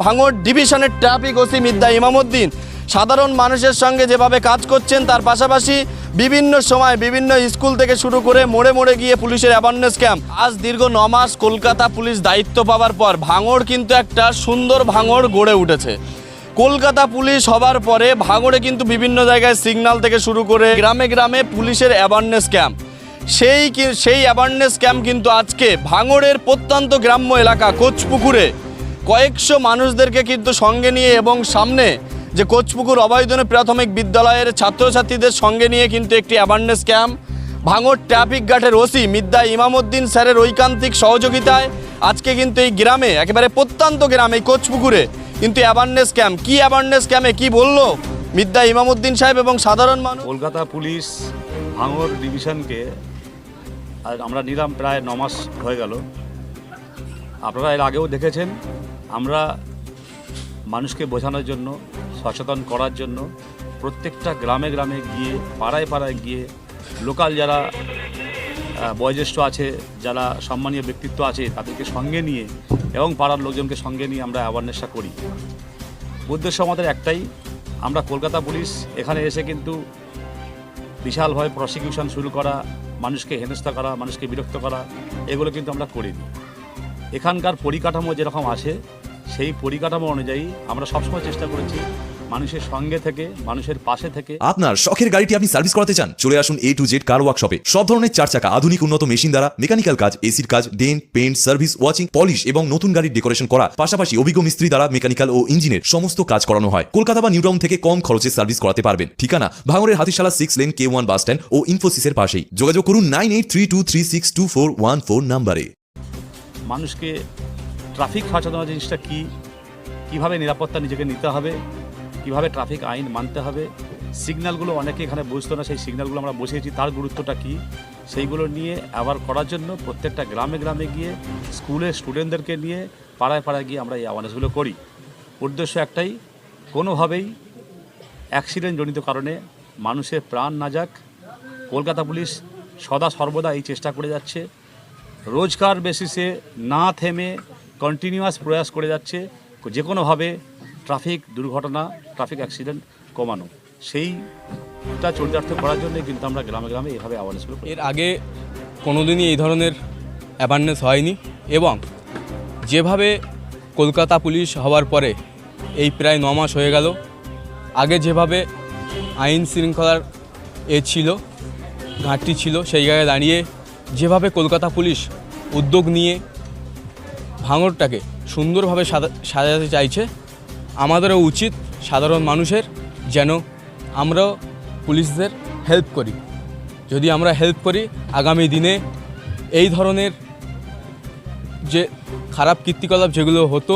ভাঙড় ডিভিশনের traffic OC Midda Imamuddin সাধারণ মানুষের সঙ্গে যেভাবে কাজ করছেন, তার পাশাপাশি বিভিন্ন সময় বিভিন্ন স্কুল থেকে শুরু করে মোড়ে মোড়ে গিয়ে পুলিশের অ্যাওয়ারনেস ক্যাম্প। আজ দীর্ঘ 9 মাস কলকাতা পুলিশ দায়িত্ব পাওয়ার পর ভাঙড় কিন্তু একটা সুন্দর ভাঙড় গড়ে উঠেছে। কলকাতা পুলিশ হবার পরে ভাঙড়ে কিন্তু বিভিন্ন জায়গায় সিগন্যাল থেকে শুরু করে গ্রামে গ্রামে পুলিশের অ্যাওয়ারনেস ক্যাম্প। সেই অ্যাওয়ারনেস ক্যাম্প কিন্তু আজকে ভাঙড়ের প্রত্যন্ত গ্রাম্য এলাকা কোচপুকুরে কয়েকশো মানুষদেরকে কিন্তু সঙ্গে নিয়ে এবং সামনে যে কোচপুকুর অভয়ধনী প্রাথমিক বিদ্যালয়ের ছাত্রছাত্রীদের সঙ্গে নিয়ে কিন্তু একটি অ্যাওয়ারনেস ক্যাম্প ভাঙড় ট্রাফিক গার্ডের ওসি মিদ্দা ইমামউদ্দিন স্যারের ঐকান্তিক সহযোগিতায় আজকে কিন্তু এই গ্রামে, একেবারে প্রত্যন্ত গ্রামে এই কোচপুকুরে কিন্তু অ্যাওয়ারনেস ক্যাম্প। কি অ্যাওয়ারনেস ক্যাম্পে কি বললো মিদ্দা ইমামউদ্দিন সাহেব এবং সাধারণ মানুষ? কলকাতা পুলিশ ভাঙড় ডিভিশনকে আমরা নিলাম প্রায় 9 মাস হয়ে গেল। আপনারা এর আগেও দেখেছেন, আমরা মানুষকে বোঝানোর জন্য, সচেতন করার জন্য প্রত্যেকটা গ্রামে গ্রামে গিয়ে, পাড়ায় পাড়ায় গিয়ে লোকাল যারা বয়োজ্যেষ্ঠ আছে, যারা সম্মানীয় ব্যক্তিত্ব আছে, তাদেরকে সঙ্গে নিয়ে এবং পাড়ার লোকজনকে সঙ্গে নিয়ে আমরা অ্যাওয়ারনেসটা করি। উদ্দেশ্য আমাদের একটাই, আমরা কলকাতা পুলিশ এখানে এসে কিন্তু বিশালভাবে প্রসিকিউশন শুরু করা, মানুষকে হেনস্থা করা, মানুষকে বিরক্ত করা, এগুলো কিন্তু আমরা করিনি। এখানকার পরিকাঠামো যেরকম আছে সেই পরিকাঠামো অনুযায়ী আমরা সবসময় চেষ্টা করেছি মানুষের সঙ্গে থেকে, মানুষের পাশে থেকে। আপনার শখের গাড়িটি আপনি সার্ভিস করাতে চান? চলে আসুন A to Z কার ওয়ার্কশপে। সব ধরনের 4 চাকা আধুনিক উন্নত মেশিন দ্বারা মেকানিক্যাল কাজ, এসির কাজ, dent, paint, service, washing, polish এবং নতুন গাড়ির ডেকোরেশন করা, পাশাপাশি অভিজ্ঞ মিস্ত্রি দ্বারা মেকানিক্যাল ও ইঞ্জিনের সমস্ত কাজ করানো হয়। কলকাতা বা নিউ টাউন থেকে কম খরচে সার্ভিস করাতে পারবেন। ঠিকানা ভাঙড়ের Hatishala 6 lane K1 bus stand ও ইনফোসিসের পাশেই। যোগাযোগ করুন 9832362414 নম্বরে। মানুষকে ট্রাফিক সচেতনতা জিনিসটা কী, কীভাবে নিরাপত্তা নিজেকে নিতে হবে, কীভাবে ট্রাফিক আইন মানতে হবে, সিগন্যালগুলো অনেকে এখানে বুঝতো না, সেই সিগন্যালগুলো আমরা বসিয়েছি, তার গুরুত্বটা কী, সেইগুলো নিয়ে অ্যাওয়ার করার জন্য প্রত্যেকটা গ্রামে গ্রামে গিয়ে, স্কুলের স্টুডেন্টদেরকে নিয়ে পাড়ায় পাড়ায় গিয়ে আমরা এই অ্যাওয়ারনেসগুলো করি। উদ্দেশ্য একটাই, কোনোভাবেই অ্যাক্সিডেন্টজনিত কারণে মানুষের প্রাণ না যাক। কলকাতা পুলিশ সদা সর্বদা এই চেষ্টা করে যাচ্ছে, রোজকার বেসিসে না থেমে কন্টিনিউয়াস প্রয়াস করে যাচ্ছে যে কোনোভাবে ট্রাফিক দুর্ঘটনা, ট্রাফিক অ্যাক্সিডেন্ট কমানো। সেইটা চরিতার্থ করার জন্যই কিন্তু আমরা গ্রামে গ্রামে এইভাবে অ্যাওয়ারনেসগুলো করি। এর আগে কোনোদিনই এই ধরনের অ্যাওয়ারনেস হয়নি, এবং যেভাবে কলকাতা পুলিশ হওয়ার পরে এই প্রায় 9 মাস হয়ে গেল, আগে যেভাবে আইন শৃঙ্খলার ছিল, ঘাটতি ছিল, সেই জায়গায় দাঁড়িয়ে যেভাবে কলকাতা পুলিশ উদ্যোগ নিয়ে ভাঙড়টাকে সুন্দরভাবে সাজাতে চাইছে, আমাদেরও উচিত সাধারণ মানুষের যেন আমরাও পুলিশদের হেল্প করি। যদি আমরা হেল্প করি, আগামী দিনে এই ধরনের যে খারাপ কীর্তিকলাপ যেগুলো হতো,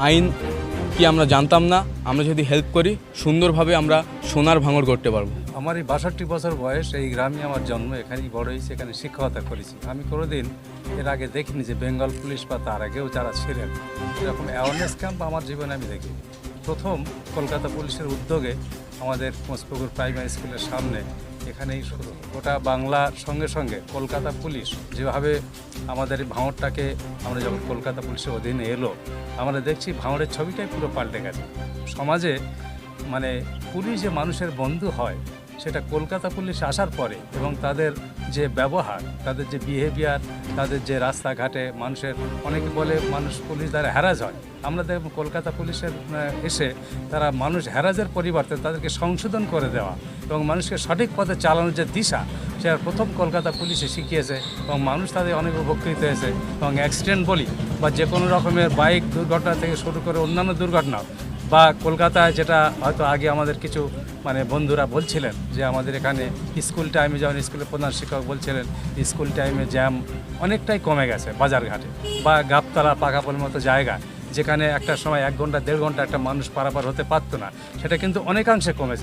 আইন কি আমরা জানতাম না, আমরা যদি হেল্প করি সুন্দরভাবে আমরা সোনার ভাঙড় করতে পারবো। আমার এই 62 বছর বয়স, এই গ্রামে আমার জন্ম, এখানেই বড় হয়েছে, এখানে শিক্ষকতা করেছি। আমি কোনোদিন এর আগে দেখিনি যে বেঙ্গল পুলিশ বা তার আগেও যারা ছিলেন এরকম অ্যাওয়ারনেস ক্যাম্প আমার জীবনে আমি দেখি। প্রথম কলকাতা পুলিশের উদ্যোগে আমাদের কোচপুকুর প্রাইমারি স্কুলের সামনে এখানেই শুরু। গোটা বাংলার সঙ্গে সঙ্গে কলকাতা পুলিশ যেভাবে আমাদের ভাঙড়টাকে, আমরা যখন কলকাতা পুলিশের অধীনে এলো, আমরা দেখছি ভাঙড়ের ছবিটাই পুরো পাল্টে গেছে। সমাজে মানে পুলিশ যে মানুষের বন্ধু হয়, সেটা কলকাতা পুলিশ আসার পরে, এবং তাদের যে ব্যবহার, তাদের যে বিহেভিয়ার, তাদের যে রাস্তাঘাটে মানুষের, অনেকে বলে মানুষ পুলিশ দ্বারা হ্যারাস হয়, আমরা দেখব কলকাতা পুলিশের এসে তারা মানুষ হ্যারাসের পরিবর্তে তাদেরকে সংশোধন করে দেওয়া এবং মানুষকে সঠিক পথে চালানোর যে দিশা, সেটা প্রথম কলকাতা পুলিশে শিখিয়েছে, এবং মানুষ তাদের অনেক উপকৃত হয়েছে। এবং অ্যাক্সিডেন্ট বলি বা যে কোনো রকমের বাইক দুর্ঘটনা থেকে শুরু করে অন্যান্য দুর্ঘটনা, বা কলকাতায় যেটা হয়তো আগে আমাদের কিছু বন্ধুরা বলছিলেন যে আমাদের এখানে স্কুল টাইমে, যেমন স্কুলের প্রধান শিক্ষক বলছিলেন স্কুল টাইমে জ্যাম অনেকটাই কমে গেছে বাজারঘাটে বা গাবতলা, পাকাপোলের মতো জায়গা, যেখানে একটা সময় 1 ঘন্টা 1.5 ঘন্টা একটা মানুষ পারাপার হতে পারতো না, সেটা কিন্তু অনেকাংশে কমেছে।